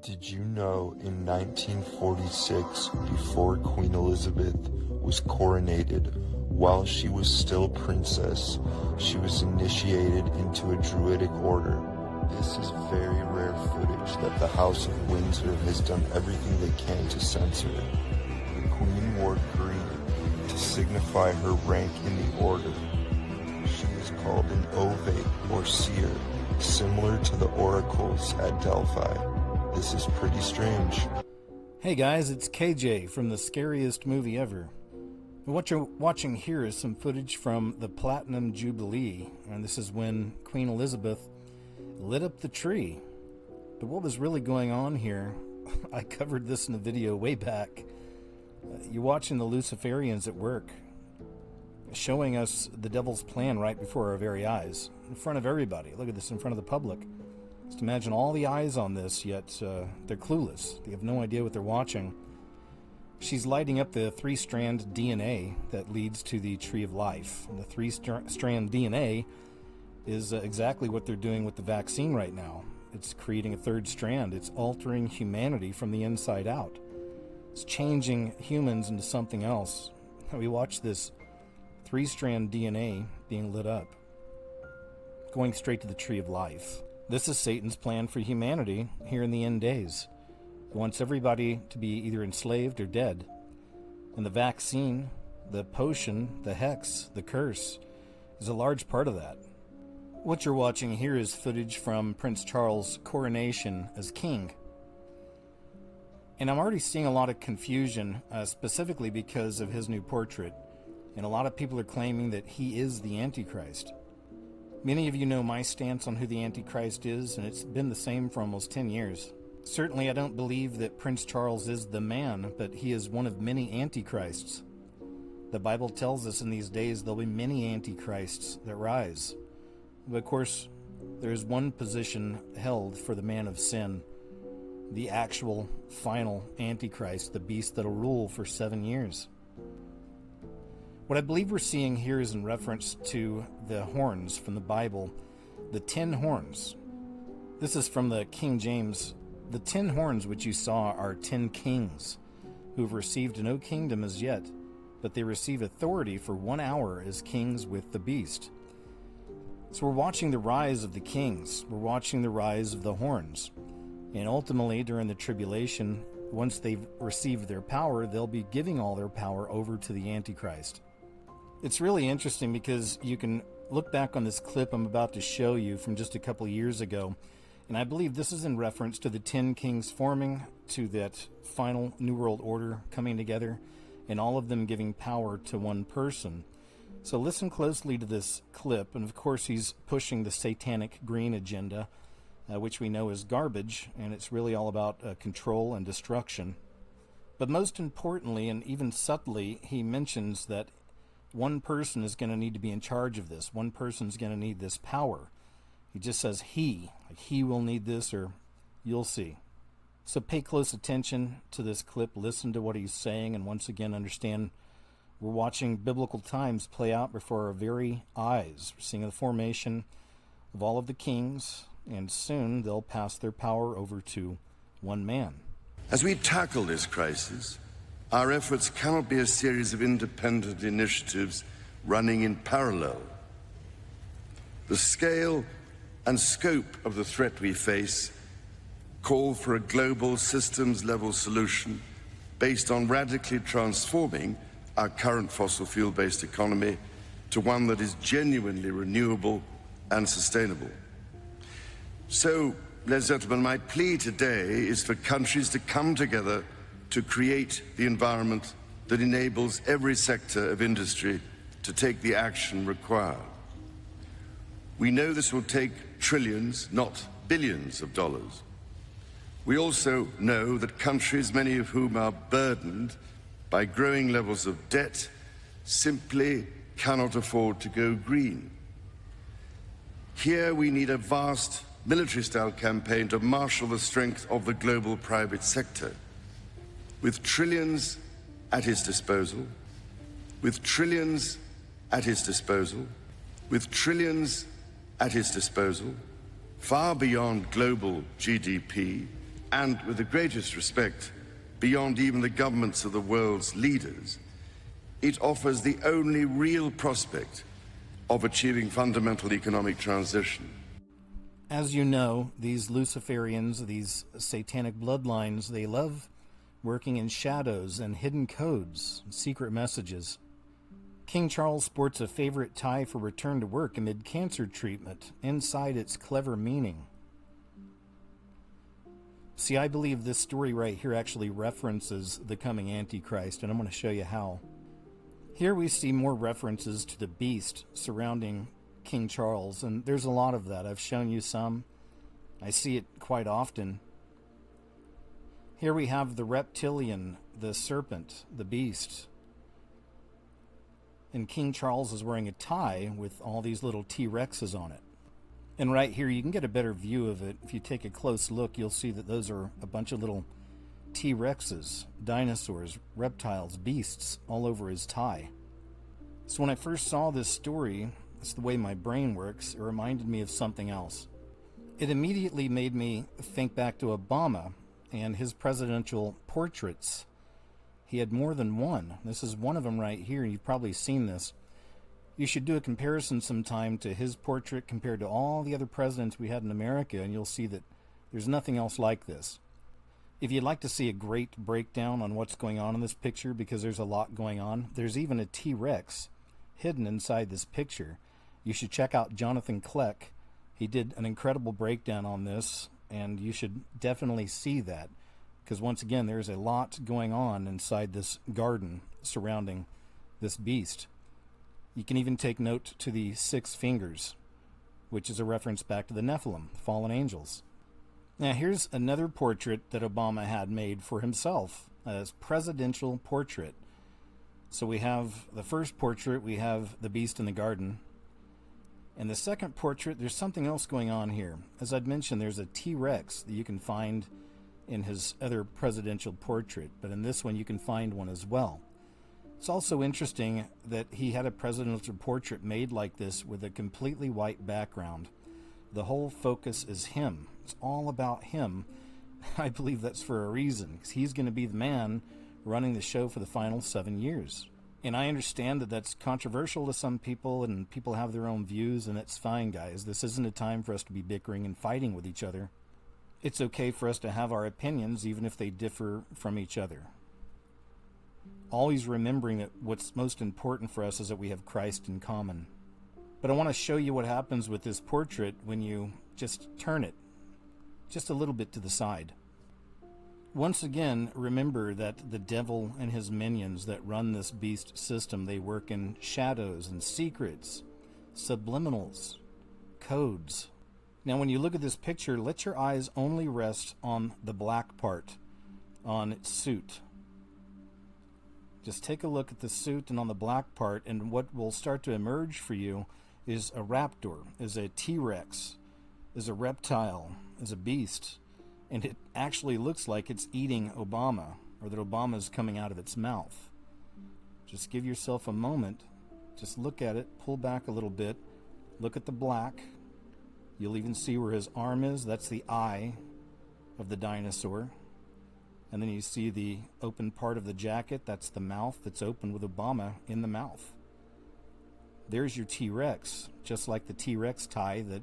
Did you know in 1946, before Queen Elizabeth was coronated, while she was still princess, she was initiated into a druidic order? This is very rare footage that the House of Windsor has done everything they can to censor. The Queen wore green to signify her rank in the order. She is called an ovate or seer, similar to the oracles at Delphi. This is pretty strange. Hey guys, it's KJ from the Scariest Movie Ever. What you're watching here is some footage from the Platinum Jubilee, and this is when Queen Elizabeth lit up the tree. But what was really going on here, I covered this in a video way back. You're watching the Luciferians at work, showing us the devil's plan right before our very eyes, in front of everybody. Look at this, in front of the public. Just imagine all the eyes on this, yet they're clueless. They have no idea what they're watching. She's lighting up the three-strand DNA that leads to the Tree of Life. And the three-strand DNA is exactly what they're doing with the vaccine right now. It's creating a third strand. It's altering humanity from the inside out. It's changing humans into something else. We watch this three-strand DNA being lit up, going straight to the Tree of Life. This is Satan's plan for humanity here in the end days. He wants everybody to be either enslaved or dead. And the vaccine, the potion, the hex, the curse is a large part of that. What you're watching here is footage from Prince Charles' coronation as king. And I'm already seeing a lot of confusion, specifically because of his new portrait. And a lot of people are claiming that he is the Antichrist. Many of you know my stance on who the Antichrist is, and it's been the same for almost 10 years. Certainly I don't believe that Prince Charles is the man, but he is one of many Antichrists. The Bible tells us in these days there'll be many Antichrists that rise. But of course, there is one position held for the man of sin, the actual final Antichrist, the beast that'll rule for 7 years. What I believe we're seeing here is in reference to the horns from the Bible, the 10 horns. This is from the King James. The 10 horns which you saw are 10 kings who have received no kingdom as yet, but they receive authority for 1 hour as kings with the beast. So we're watching the rise of the kings. We're watching the rise of the horns. And ultimately, during the tribulation, once they've received their power, they'll be giving all their power over to the Antichrist. It's really interesting because you can look back on this clip I'm about to show you from just a couple of years ago, and I believe this is in reference to the 10 kings forming, to that final New World Order coming together, and all of them giving power to one person. So listen closely to this clip, and of course he's pushing the satanic green agenda, which we know is garbage, and it's really all about control and destruction. But most importantly, and even subtly, he mentions that one person is going to need to be in charge of this. One person's going to need this power. He just says he will need this, or you'll see. So pay close attention to this clip, listen to what he's saying, and once again understand we're watching biblical times play out before our very eyes. We're seeing the formation of all of the kings, and soon they'll pass their power over to one man. As we tackle this crisis, our efforts cannot be a series of independent initiatives running in parallel. The scale and scope of the threat we face call for a global systems-level solution based on radically transforming our current fossil fuel-based economy to one that is genuinely renewable and sustainable. So, ladies and gentlemen, my plea today is for countries to come together to create the environment that enables every sector of industry to take the action required. We know this will take trillions, not billions of dollars. We also know that countries, many of whom are burdened by growing levels of debt, simply cannot afford to go green. Here we need a vast military-style campaign to marshal the strength of the global private sector. With trillions at his disposal, with trillions at his disposal, with trillions at his disposal, far beyond global GDP, and with the greatest respect, beyond even the governments of the world's leaders, it offers the only real prospect of achieving fundamental economic transition. As you know, these Luciferians, these satanic bloodlines, they love working in shadows and hidden codes, secret messages. King Charles sports a favorite tie for return to work amid cancer treatment, inside its clever meaning. See, I believe this story right here actually references the coming Antichrist, and I'm going to show you how. Here we see more references to the beast surrounding King Charles, and there's a lot of that. I've shown you some. I see it quite often. Here we have the reptilian, the serpent, the beast. And King Charles is wearing a tie with all these little T-Rexes on it. And right here, you can get a better view of it. If you take a close look, you'll see that those are a bunch of little T-Rexes, dinosaurs, reptiles, beasts, all over his tie. So when I first saw this story, it's the way my brain works, it reminded me of something else. It immediately made me think back to Obama and his presidential portraits. He had more than one. This is one of them right here. You've probably seen this. You should do a comparison sometime to his portrait compared to all the other presidents we had in America, and you'll see that there's nothing else like this. If you'd like to see a great breakdown on what's going on in this picture, because there's a lot going on, there's even a T-Rex hidden inside this picture. You should check out Jonathan Kleck. He did an incredible breakdown on this, and you should definitely see that, because once again, there's a lot going on inside this garden surrounding this beast. You can even take note to the 6 fingers, which is a reference back to the Nephilim, fallen angels. Now here's another portrait that Obama had made for himself, as presidential portrait. So we have the first portrait, we have the beast in the garden. And the second portrait, there's something else going on here. As I'd mentioned, there's a T-Rex that you can find in his other presidential portrait, but in this one you can find one as well. It's also interesting that he had a presidential portrait made like this with a completely white background. The whole focus is him. It's all about him. I believe that's for a reason, because he's going to be the man running the show for the final 7 years. And I understand that that's controversial to some people, and people have their own views, and that's fine, guys. This isn't a time for us to be bickering and fighting with each other. It's okay for us to have our opinions, even if they differ from each other. Always remembering that what's most important for us is that we have Christ in common. But I want to show you what happens with this portrait when you just turn it just a little bit to the side. Once again, remember that the devil and his minions that run this beast system, they work in shadows and secrets, subliminals, codes. Now when you look at this picture, let your eyes only rest on the black part, on its suit. Just take a look at the suit and on the black part, and what will start to emerge for you is a raptor, is a T-Rex, is a reptile, is a beast. And it actually looks like it's eating Obama, or that Obama's coming out of its mouth. Just give yourself a moment. Just look at it, pull back a little bit, look at the black. You'll even see where his arm is. That's the eye of the dinosaur. And then you see the open part of the jacket. That's the mouth that's open with Obama in the mouth. There's your T-Rex, just like the T-Rex tie that